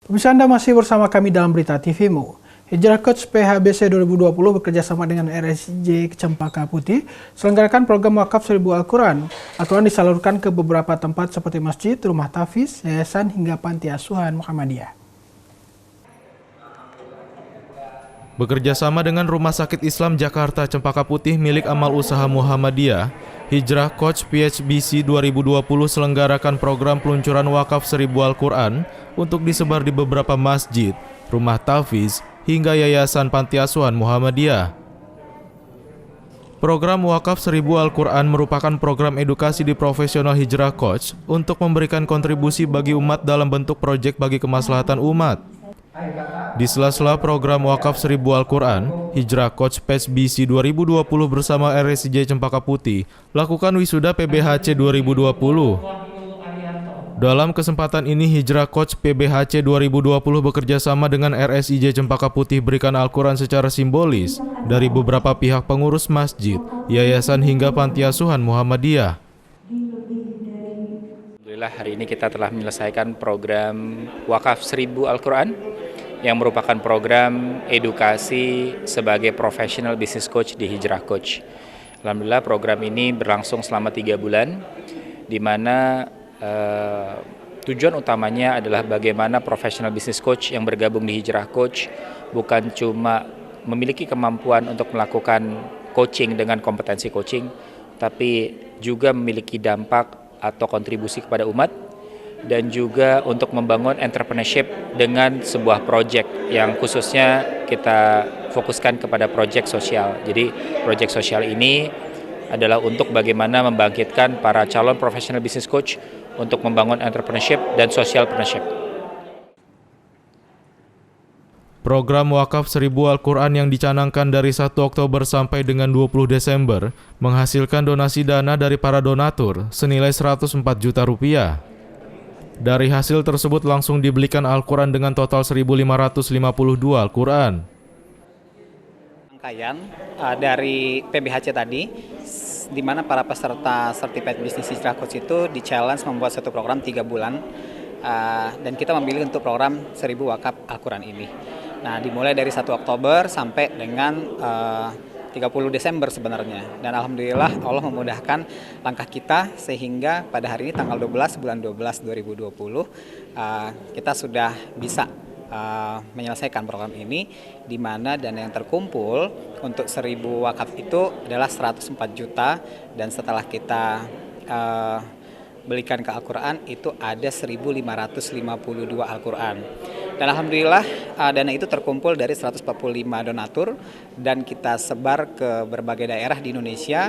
Pemirsa, Anda masih bersama kami dalam Berita TVmu. Hijrah Coach PHBC 2020 bekerjasama dengan RSJ Cempaka Putih selenggarakan program wakaf 1000 Al-Quran. Al-Quran disalurkan ke beberapa tempat seperti masjid, rumah tahfiz, yayasan hingga panti asuhan Muhammadiyah. Bekerjasama dengan Rumah Sakit Islam Jakarta Cempaka Putih milik Amal Usaha Muhammadiyah, Hijrah Coach PHBC 2020 selenggarakan program peluncuran wakaf 1000 Al-Quran untuk disebar di beberapa masjid, rumah tahfiz, hingga yayasan panti asuhan Muhammadiyah. Program wakaf 1000 Al-Quran merupakan program edukasi di profesional Hijrah Coach untuk memberikan kontribusi bagi umat dalam bentuk proyek bagi kemaslahatan umat. Di sela-sela program wakaf 1000 Al-Quran, Hijrah Coach PHBC 2020 bersama RSJ Cempaka Putih lakukan wisuda PBHC 2020. Dalam kesempatan ini, Hijrah Coach PBHC 2020 bekerjasama dengan RSIJ Cempaka Putih berikan Al-Quran secara simbolis dari beberapa pihak pengurus masjid, yayasan hingga panti asuhan Muhammadiyah. Alhamdulillah hari ini kita telah menyelesaikan program wakaf 1000 Al-Quran yang merupakan program edukasi sebagai professional business coach di Hijrah Coach. Alhamdulillah program ini berlangsung selama 3 bulan, di mana tujuan utamanya adalah bagaimana professional business coach yang bergabung di Hijrah Coach bukan cuma memiliki kemampuan untuk melakukan coaching dengan kompetensi coaching, tapi juga memiliki dampak atau kontribusi kepada umat, dan juga untuk membangun entrepreneurship dengan sebuah project yang khususnya kita fokuskan kepada project sosial. Jadi project sosial ini adalah untuk bagaimana membangkitkan para calon professional business coach untuk membangun entrepreneurship dan social partnership. Program wakaf 1000 Al-Quran yang dicanangkan dari 1 Oktober sampai dengan 20 Desember menghasilkan donasi dana dari para donatur senilai 104 juta rupiah. Dari hasil tersebut langsung dibelikan Al-Quran dengan total 1.552 Al-Quran. Rangkaian dari PBHC tadi, di mana para peserta Certified Business Hijrah Coach itu di-challenge membuat satu program 3 bulan, dan kita memilih untuk program 1000 wakaf Al-Quran ini. Nah, dimulai dari 1 Oktober sampai dengan 30 Desember sebenarnya. Dan alhamdulillah Allah memudahkan langkah kita sehingga pada hari ini tanggal 12 bulan 12 2020 kita sudah bisa menyelesaikan program ini, di mana dana yang terkumpul untuk 1000 wakaf itu adalah 104 juta, dan setelah kita belikan ke Al-Quran itu ada 1.552 Al-Quran. Dan alhamdulillah dana itu terkumpul dari 145 donatur dan kita sebar ke berbagai daerah di Indonesia.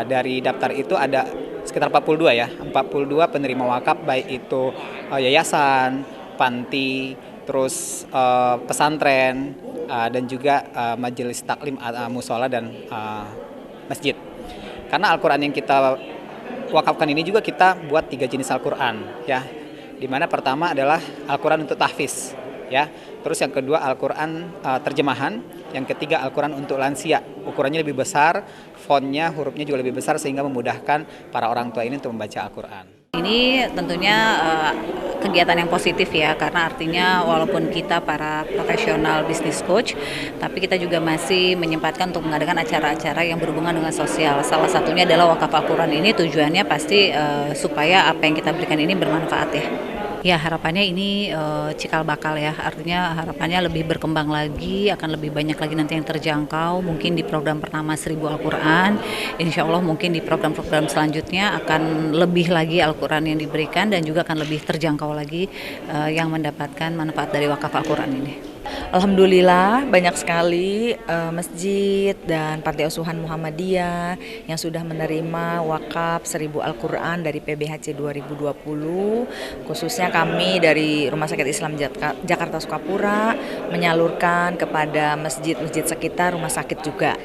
Dari daftar itu ada sekitar 42 ya, 42 penerima wakaf, baik itu yayasan, panti, terus pesantren, dan juga majelis taklim, musola, dan masjid. Karena Al-Quran yang kita wakafkan ini juga kita buat 3 jenis Al-Quran ya, di mana pertama adalah Al-Quran untuk tahfiz ya, terus yang kedua Al-Quran terjemahan, yang ketiga Al-Quran untuk lansia, ukurannya lebih besar, fontnya, hurufnya juga lebih besar sehingga memudahkan para orang tua ini untuk membaca Al-Quran. Ini tentunya kegiatan yang positif ya, karena artinya walaupun kita para profesional business coach, tapi kita juga masih menyempatkan untuk mengadakan acara-acara yang berhubungan dengan sosial. Salah satunya adalah wakaf Al-Quran ini tujuannya pasti supaya apa yang kita berikan ini bermanfaat ya. Ya, harapannya ini cikal bakal ya, artinya harapannya lebih berkembang lagi, akan lebih banyak lagi nanti yang terjangkau. Mungkin di program pertama 1000 Al-Quran, insya Allah mungkin di program-program selanjutnya akan lebih lagi Al-Quran yang diberikan, dan juga akan lebih terjangkau lagi yang mendapatkan manfaat dari wakaf Al-Quran ini. Alhamdulillah banyak sekali masjid dan panti asuhan Muhammadiyah yang sudah menerima wakaf 1000 Al-Quran dari PBHC 2020. Khususnya kami dari Rumah Sakit Islam Jakarta Sukapura menyalurkan kepada masjid-masjid sekitar rumah sakit juga.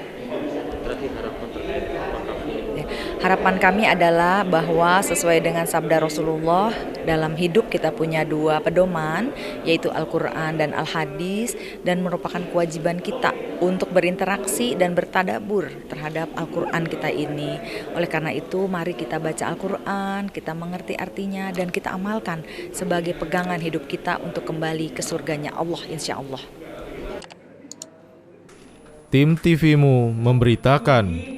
Harapan kami adalah bahwa sesuai dengan sabda Rasulullah, dalam hidup kita punya dua pedoman, yaitu Al-Quran dan Al-Hadis, dan merupakan kewajiban kita untuk berinteraksi dan bertadabur terhadap Al-Quran kita ini. Oleh karena itu, mari kita baca Al-Quran, kita mengerti artinya, dan kita amalkan sebagai pegangan hidup kita untuk kembali ke surganya Allah, insya Allah. Tim TVMU memberitakan.